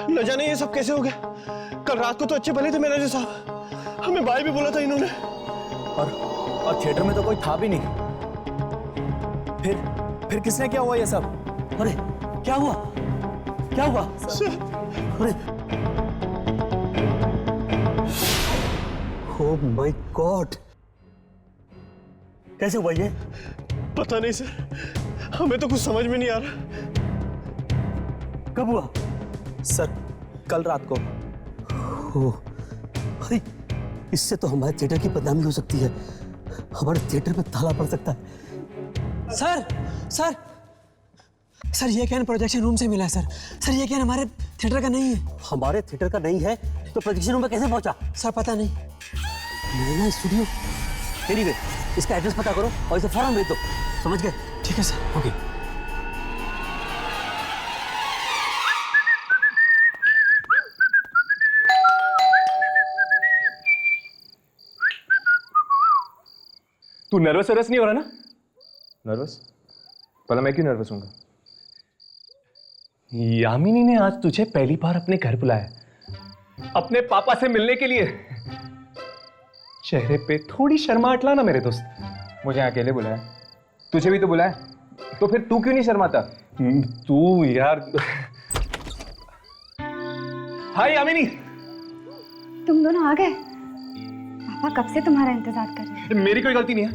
न जाने ये सब कैसे हो गया। कल रात को तो अच्छे भले थे मैनेजर साहब, हमें बाय भी बोला था इन्होंने। और थिएटर में तो कोई था भी नहीं। फिर किसने क्या हुआ ये सब? अरे क्या हुआ? क्या हुआ? अरे ओह माय गॉड, कैसे हुआ ये? पता नहीं सर, हमें तो कुछ समझ में नहीं आ रहा। कब हुआ? सर कल रात को। अरे इससे तो हमारे थिएटर की बदनामी हो सकती है, हमारे थिएटर पे ताला पड़ सकता है। सर सर सर ये कैन प्रोजेक्शन रूम से मिला है सर। सर ये कैन हमारे थिएटर का नहीं है। हमारे थिएटर का नहीं है तो प्रोजेक्शन रूम में कैसे पहुंचा? सर पता नहीं। मेरा स्टूडियो। एनीवे, इसका एड्रेस पता करो और इसे फौरन भेज दो। समझ गए? ठीक है सर। ओके। तू नर्वस नहीं हो रहा ना? नर्वस? भला मैं क्यों नर्वस हूँगा? यामिनी ने आज तुझे पहली बार अपने घर बुलाया, अपने पापा से मिलने के लिए। चेहरे पे थोड़ी शर्माहट ला ना मेरे दोस्त। मुझे अकेले बुलाया, तुझे भी तो बुलाया, तो फिर तू क्यों नहीं शर्माता? तू यार। हाय यामिनी। तुम दोनों आ गए? पापा कब से तुम्हारा इंतजार कर रहे हैं। मेरी कोई गलती नहीं है।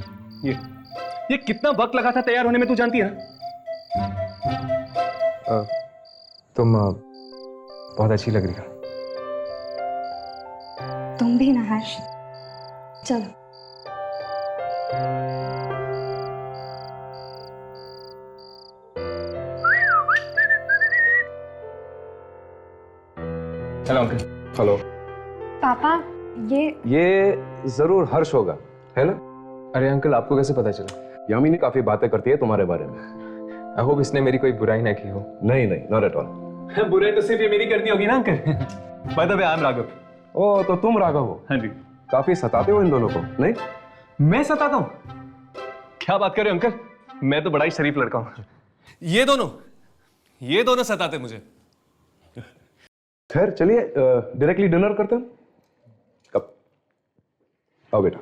ये कितना वक्त लगा था तैयार होने में, तू जानती है ना? तुम बहुत अच्छी लग रही हो। तुम भी ना हर्ष। चलो। Hello uncle. हेलो पापा ये जरूर हर्ष होगा, है ना? अरे अंकल, आपको कैसे पता चला? यामिनी काफी बातें करती है तुम्हारे बारे में। आई होप इसने मेरी कोई बुराई ना की हो। नहीं, नॉट एट ऑल। बुराई तो सिर्फ ये मेरी करती होगी ना uncle. By the way, I am Raghav. ओ, तो तुम राघव हो? हाँ जी। काफी सताते हो इन दोनों को, नहीं? मैं सताता हूँ? क्या बात कर रहे हो अंकल? मैं तो बड़ा ही शरीफ लड़का हूँ। ये दोनों सताते मुझे। खैर चलिए, डायरेक्टली डिनर करते हैं। कब? आओ बेटा।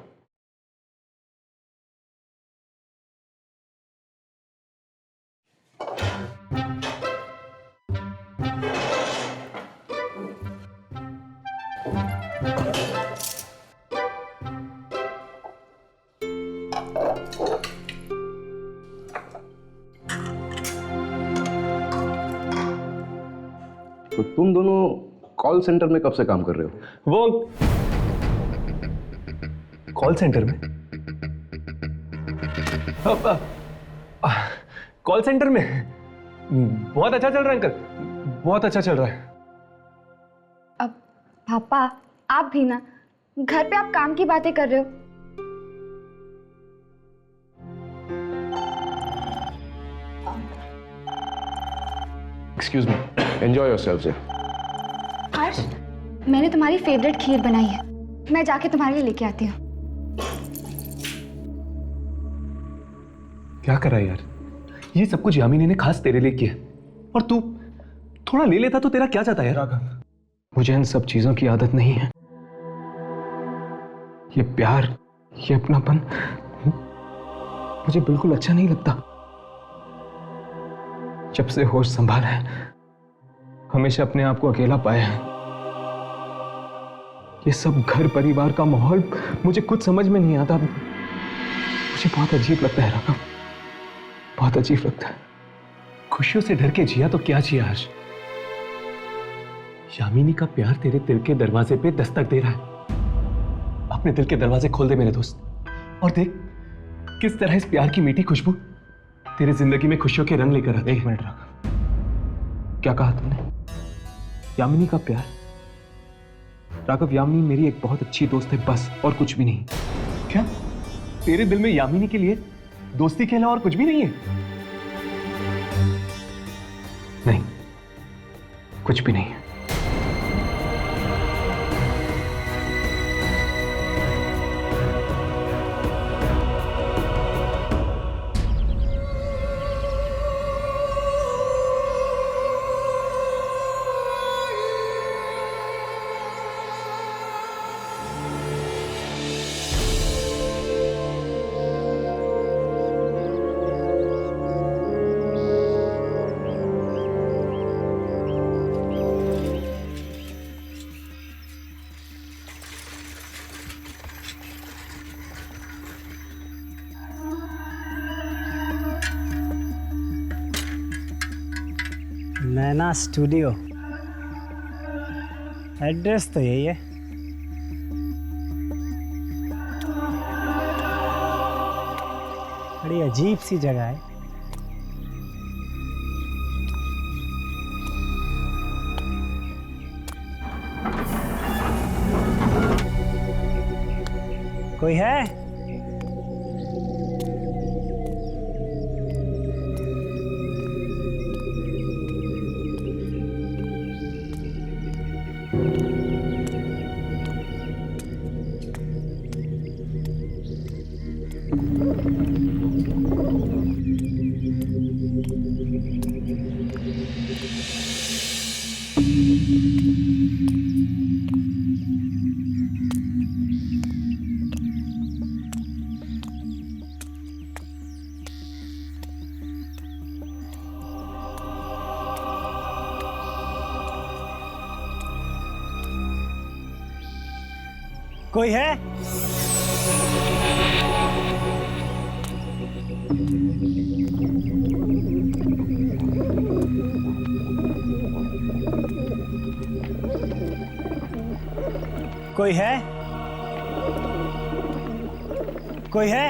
तो तुम दोनों कॉल सेंटर में कब से काम कर रहे हो? वो कॉल सेंटर में? कॉल सेंटर में बहुत अच्छा चल रहा है अंकल, बहुत अच्छा चल रहा है। अब पापा आप भी ना, घर पे आप काम की बातें कर रहे हो। एक्सक्यूज मी, एंजॉय योरसेल्फ से। हर्ष, मैंने तुम्हारी फेवरेट खीर बनाई है, मैं जाके तुम्हारे लिए लेके आती हूँ। क्या कर रहा है यार? ये सब कुछ यामिनी ने खास तेरे लिए किया, और तू थोड़ा ले लेता तो तेरा क्या जाता है यार? मुझे इन सब चीजों की आदत नहीं है। ये प्यार, ये अपनापन मुझे बिल्कुल अच्छा नहीं लगता। जब से होश संभाला है, हमेशा अपने आप को अकेला पाया है। ये सब घर परिवार का माहौल मुझे कुछ समझ में नहीं आता। मुझे बहुत अजीब लगता है राघव, बहुत अजीब लगता है। खुशियों से डर के जिया तो क्या जिया हर्ष? यामिनी का प्यार तेरे दिल के दरवाजे पे दस्तक दे रहा है। अपने दिल के दरवाजे खोल दे मेरे दोस्त, और देख किस तरह इस प्यार की मीठी खुशबू तेरे जिंदगी में खुशियों के रंग लेकर आती है। 1 मिनट राघव, क्या कहा तुमने? यामिनी का प्यार? राघव, यामिनी मेरी एक बहुत अच्छी दोस्त है बस, और कुछ भी नहीं। क्या तेरे दिल में यामिनी के लिए दोस्ती के अलावा और कुछ भी नहीं है? नहीं, कुछ भी नहीं है। नैना स्टूडियो, एड्रेस तो यही है। बड़ी अजीब सी जगह है। कोई है? कोई है? कोई है? कोई है?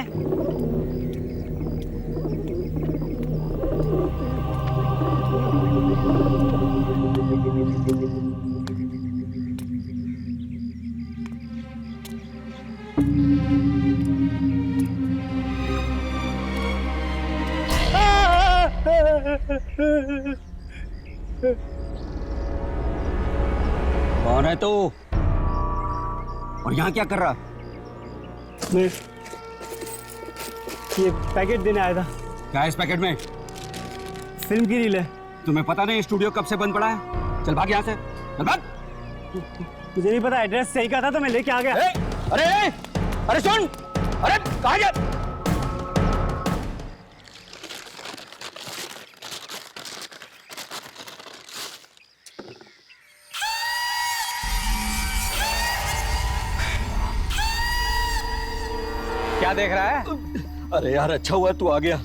कौन है तू? और यहाँ क्या कर रहा? मैं ये पैकेट देने आया था। क्या है इस पैकेट में? फिल्म की रील है। तुम्हें पता नहीं स्टूडियो कब से बंद पड़ा है? चल भाग यहाँ से, चल भाग। मुझे नहीं पता, एड्रेस सही का था तो मैं लेके आ गया। अरे अरे सुन, अरे कहाँ गया? क्या देख रहा है? अरे यार अच्छा हुआ तू आ गया।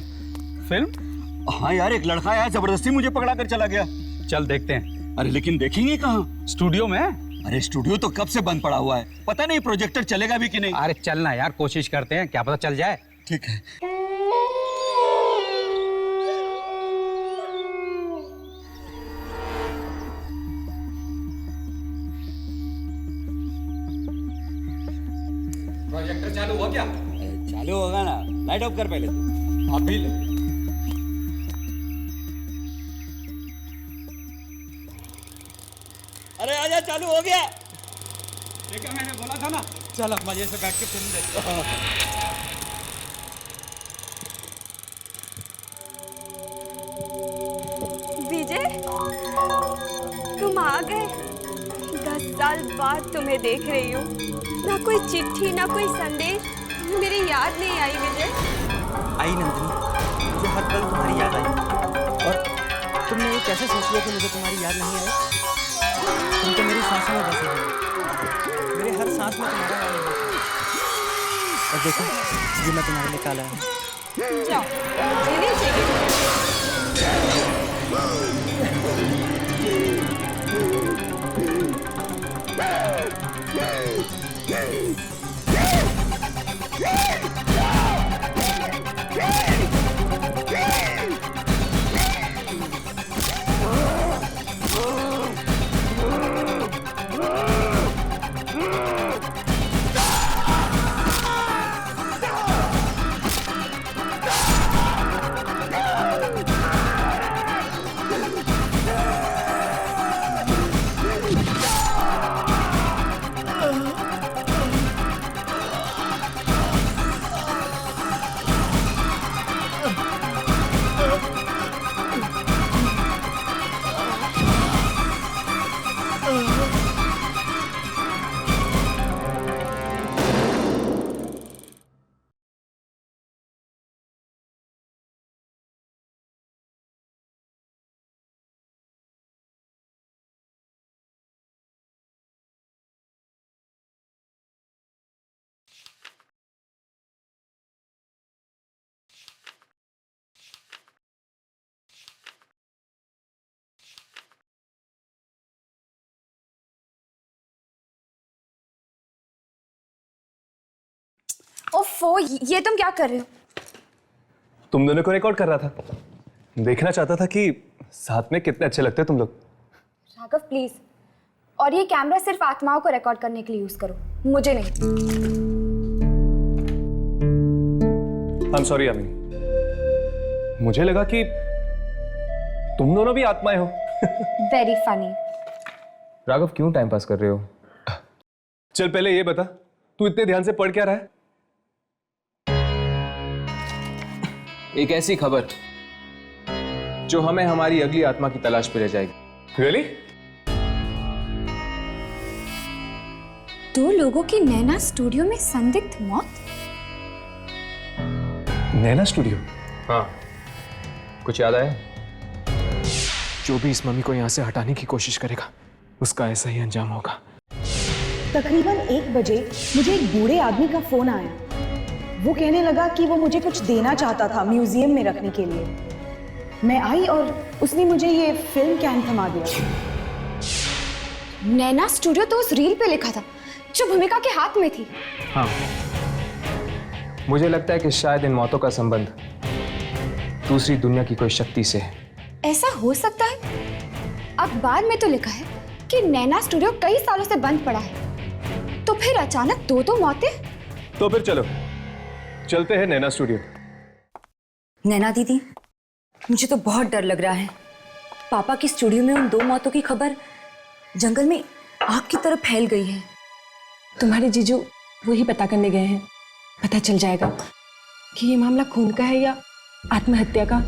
फिल्म? हाँ यार, एक लड़का यार जबरदस्ती मुझे पकड़ा कर चला गया। चल देखते हैं। अरे लेकिन देखेंगे कहाँ? स्टूडियो में। अरे स्टूडियो तो कब से बंद पड़ा हुआ है, पता नहीं प्रोजेक्टर चलेगा भी कि नहीं। अरे चलना यार, कोशिश करते हैं, क्या पता चल जाए। ठीक है। प्रोजेक्टर चालू हुआ क्या? चालू होगा ना, लाइट ऑफ कर पहले तू। अभी ले। अरे आजा, चालू हो गया। देखा, मैंने बोला था ना। चल मजे से बैठ के फिल्म देखते हैं। विजय, तुम आ गए। 10 साल बाद तुम्हें देख रही हूँ। ना कोई चिट्ठी, ना कोई संदेश, मेरी याद नहीं आई विजय। आई नंदिनी, मुझे हर पल तुम्हारी याद आई। और तुमने ये कैसे सोच लिया कि मुझे तुम्हारी याद नहीं आई? तुम तो मेरी सांसों में बसे हो, मेरे हर सांस में तुम्हारा नाम है। और देखो, ये मैं तुम्हारे लिए काला हूँ। जाओ, ये लीजिए। ओफो, ये तुम क्या कर रहे हो? तुम दोनों को रिकॉर्ड कर रहा था, देखना चाहता था कि साथ में कितने अच्छे लगते तुम लोग। राघव प्लीज, और ये कैमरा सिर्फ आत्माओं को रिकॉर्ड करने के लिए यूज करो, मुझे नहीं। आई एम सॉरी यामिनी, मुझे लगा कि तुम दोनों भी आत्माएं हो। Very funny. राघव क्यों टाइम पास कर रहे हो? चल पहले ये बता, तू इतने ध्यान से पढ़ क्या रहा है? एक ऐसी खबर जो हमें हमारी अगली आत्मा की तलाश पे ले जाएगी। Really? 2 लोगों की नैना स्टूडियो में संदिग्ध मौत। नैना स्टूडियो? हाँ, कुछ याद आया? जो भी इस मम्मी को यहाँ से हटाने की कोशिश करेगा उसका ऐसा ही अंजाम होगा। तकरीबन 1 बजे मुझे एक बूढ़े आदमी का फोन आया। वो कहने लगा कि वो मुझे कुछ देना चाहता था म्यूजियम में रखने के लिए। मैं आई और उसने मुझे ये फिल्म कैन थमा दिया। नैना स्टूडियो तो उस रील पे लिखा था जो भूमिका के हाथ में थी। हाँ, मुझे लगता है कि शायद इन मौतों का संबंध दूसरी दुनिया की कोई शक्ति से है। ऐसा हो सकता है। अखबार में तो लिखा है कि नैना स्टूडियो कई सालों से बंद पड़ा है, तो फिर अचानक 2 मौतें। तो फिर चलो चलते हैं नैना स्टूडियो। नैना दीदी, मुझे तो बहुत डर लग रहा है। पापा की स्टूडियो में उन 2 मौतों की खबर जंगल में आग की तरह फैल गई है। तुम्हारे जीजू वही पता करने गए हैं। पता चल जाएगा कि ये मामला खून का है या आत्महत्या का।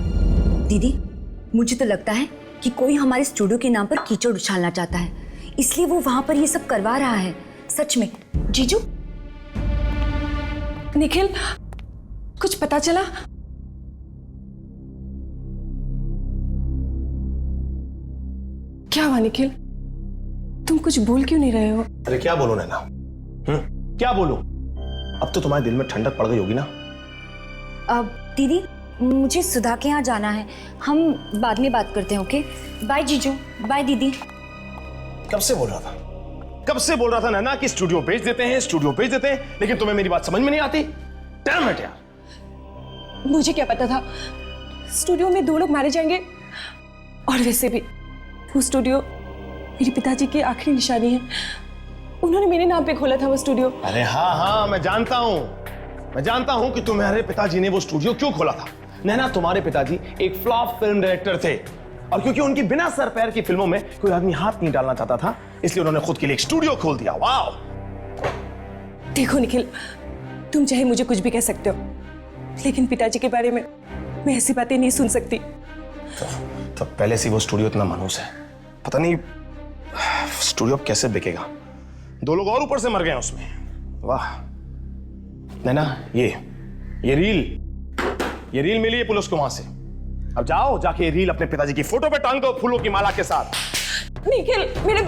दीदी, मुझे तो लगता है कि कोई हमारे स्टूडियो के नाम पर कीचड़ उछालना चाहता है, इसलिए वो वहां पर ये सब करवा रहा है। सच में जीजू। निखिल, कुछ पता चला? क्या हुआ निखिल? तुम कुछ बोल क्यों नहीं रहे हो? अरे क्या बोलूं नैना? क्या बोलूं? अब तो तुम्हारे दिल में ठंडक पड़ गई होगी ना? अब दीदी, मुझे सुधा के यहाँ जाना है। हम बाद में बात करते हैं, ओके? बाय जीजू, बाय दीदी। कब से बोल रहा था? कब से बोल रहा था नैना कि स्टूडियो बेच देते हैं, स्टूडियो बेच देते हैं, लेकिन तुम्हें मेरी बात समझ में नहीं आती। डैम इट यार। मुझे क्या पता था स्टूडियो में 2 लोग मारे जाएंगे। और वैसे भी वो स्टूडियो मेरे पिताजी की आखिरी निशानी है। उन्होंने मेरे नाम पे खोला था वो स्टूडियो। अरे हाँ, मैं जानता हूं कि तुम्हारे पिताजी ने वो स्टूडियो क्यों खोला था। नैना, तुम्हारे पिताजी एक फ्लॉप फिल्म डायरेक्टर थे, और क्योंकि उनकी बिना सर पैर की फिल्मों में कोई आदमी हाथ नहीं डालना चाहता था, इसलिए उन्होंने खुद के लिए एक स्टूडियो खोल दिया। वाह! देखो निखिल, तुम चाहे मुझे कुछ भी कह सकते हो, लेकिन पिताजी के बारे में मैं ऐसी बातें नहीं सुन सकती। तो पहले से वो स्टूडियो इतना मनहूस है, पता नहीं स्टूडियो कैसे बिकेगा। 2 लोग और ऊपर से मर गए उसमें। वाह नैना, ये रील मिली है पुलिस को वहां से। अब जाओ, जाके रील अपने पिताजी की फोटो पे टांग दो फूलों की माला के साथ। निखिल, मेरे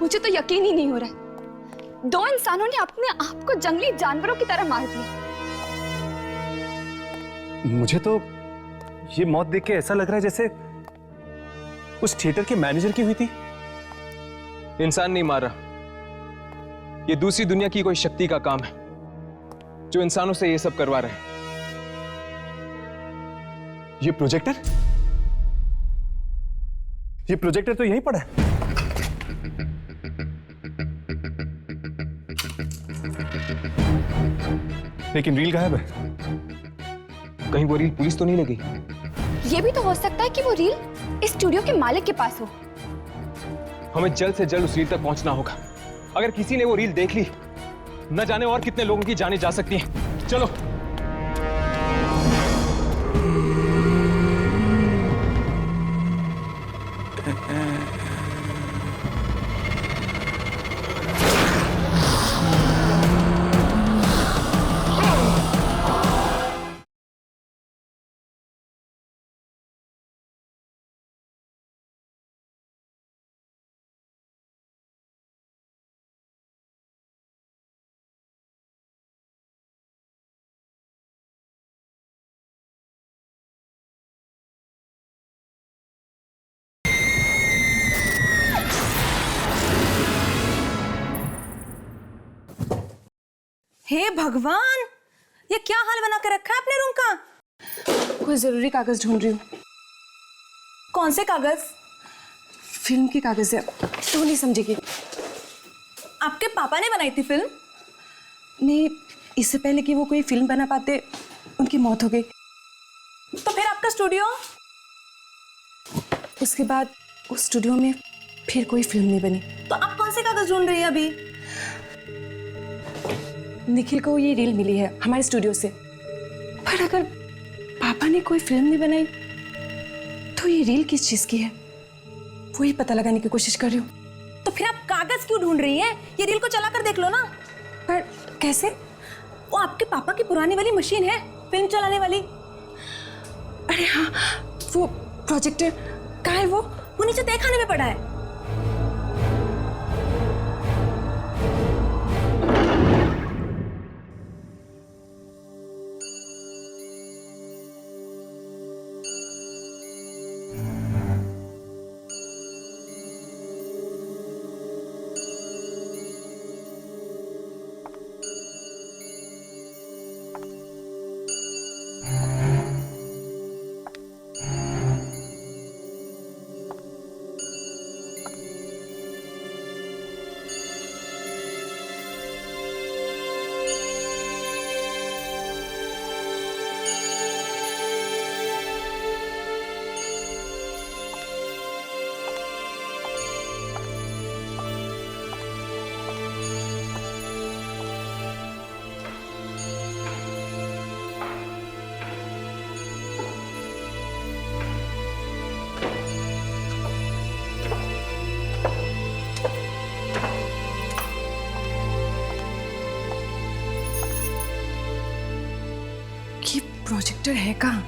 मुझे तो यकीन ही नहीं हो रहा है। 2 इंसानों ने अपने आप को जंगली जानवरों की तरह मार दिया। मुझे तो ये मौत देख के ऐसा लग रहा है जैसे उस थिएटर के मैनेजर की हुई थी। इंसान नहीं मार रहा, ये दूसरी दुनिया की कोई शक्ति का काम है जो इंसानों से ये सब करवा रहे हैं। ये प्रोजेक्टर तो यहीं पड़ा है। लेकिन रील गायब है। कहीं वो रील पुलिस तो नहीं लगी? ये भी तो हो सकता है कि वो रील इस स्टूडियो के मालिक के पास हो। हमें जल्द से जल्द उस रील तक पहुंचना होगा। अगर किसी ने वो रील देख ली, न जाने और कितने लोगों की जानें जा सकती हैं। चलो। हे भगवान, ये क्या हाल बना के रखा है अपने रूम का? कोई जरूरी कागज ढूंढ रही हूँ। कौन से कागज? फिल्म की कागज है, तू नहीं समझेगी। आपके पापा ने बनाई थी फिल्म? नहीं, इससे पहले कि वो कोई फिल्म बना पाते उनकी मौत हो गई। तो फिर आपका स्टूडियो? उसके बाद उस स्टूडियो में फिर कोई फिल्म नहीं बनी। तो आप कौन से कागज ढूंढ रही है अभी? निखिल को ये रील मिली है हमारे स्टूडियो से, पर अगर पापा ने कोई फिल्म नहीं बनाई तो ये रील किस चीज की है, वही पता लगाने की कोशिश कर रही हूँ। तो फिर आप कागज क्यों ढूंढ रही हैं? ये रील को चला कर देख लो ना। पर कैसे? वो आपके पापा की पुरानी वाली मशीन है फिल्म चलाने वाली। अरे हाँ, वो प्रोजेक्टर कहाँ है? वो नीचे तहखाने में पड़ा है। प्रोजेक्टर है कहाँ?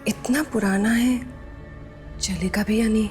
इतना पुराना है, चलेगा भी या नहीं?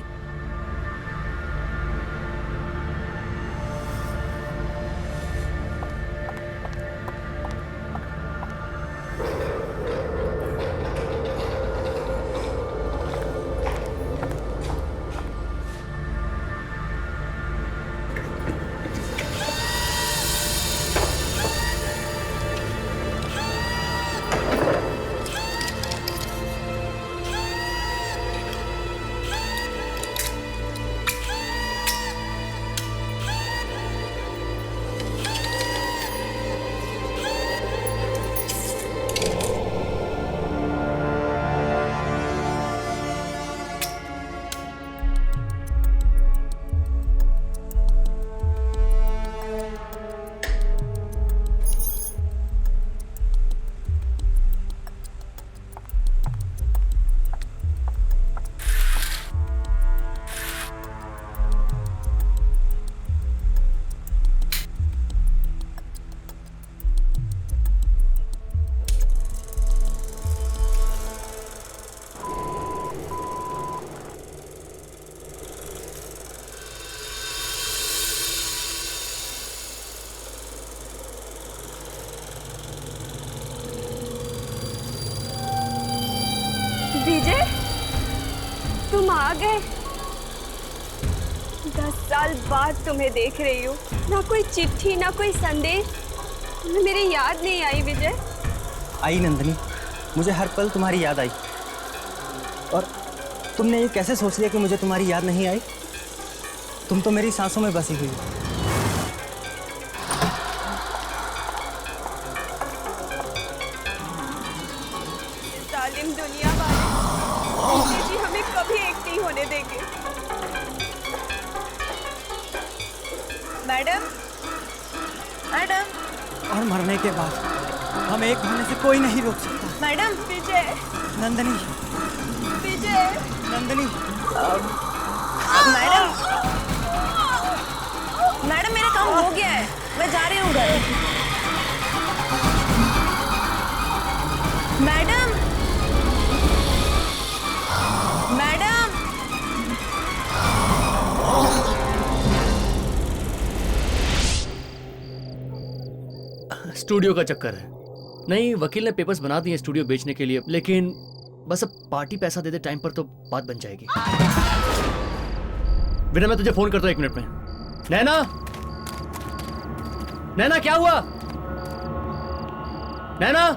विजय, तुम आ गए। 10 साल बाद तुम्हें देख रही हूँ। ना कोई चिट्ठी, ना कोई संदेश, तुम्हें मेरी याद नहीं आई विजय? आई नंदिनी, मुझे हर पल तुम्हारी याद आई। और तुमने ये कैसे सोच लिया कि मुझे तुम्हारी याद नहीं आई? तुम तो मेरी सांसों में बसी हुई हो। जालिम दुनिया वाले जी हमें कभी एक नहीं होने देंगे। मैडम, मैडम, और मरने के बाद हम एक होने से कोई नहीं रोक सकता। मैडम पीछे। नंदनी, पीछे। नंदनी। मैडम मैडम मेरा काम हो गया है, मैं जा रही हूँ घर। मैडम मैडम स्टूडियो का चक्कर है। नहीं, वकील ने पेपर्स बना दिए स्टूडियो बेचने के लिए, लेकिन बस अब पार्टी पैसा दे दे टाइम पर तो बात बन जाएगी। विनय मैं तुझे फोन करता हूँ 1 मिनट में। नैना, नैना क्या हुआ? नैना,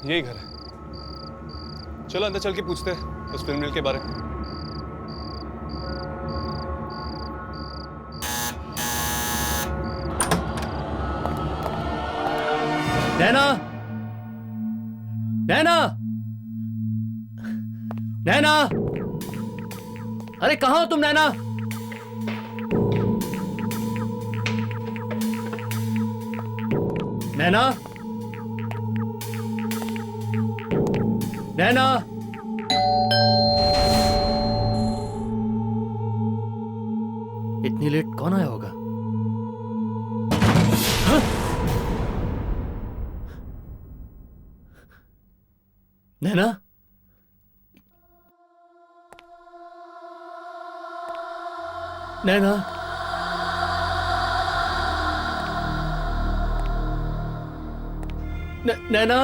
यही घर है। चलो अंदर चल के पूछते हैं उस फिल्म रील के बारे में। नैना, नैना, नैना, अरे कहाँ हो तुम नैना? नैना, नैना, इतनी लेट कौन आया होगा? हाँ? नैना, नैना, नैना,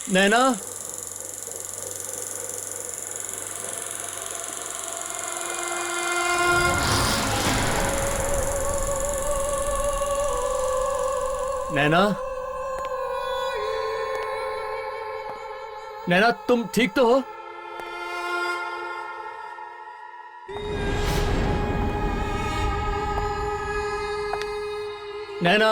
नैना, नैना, नैना तुम ठीक तो हो? नैना,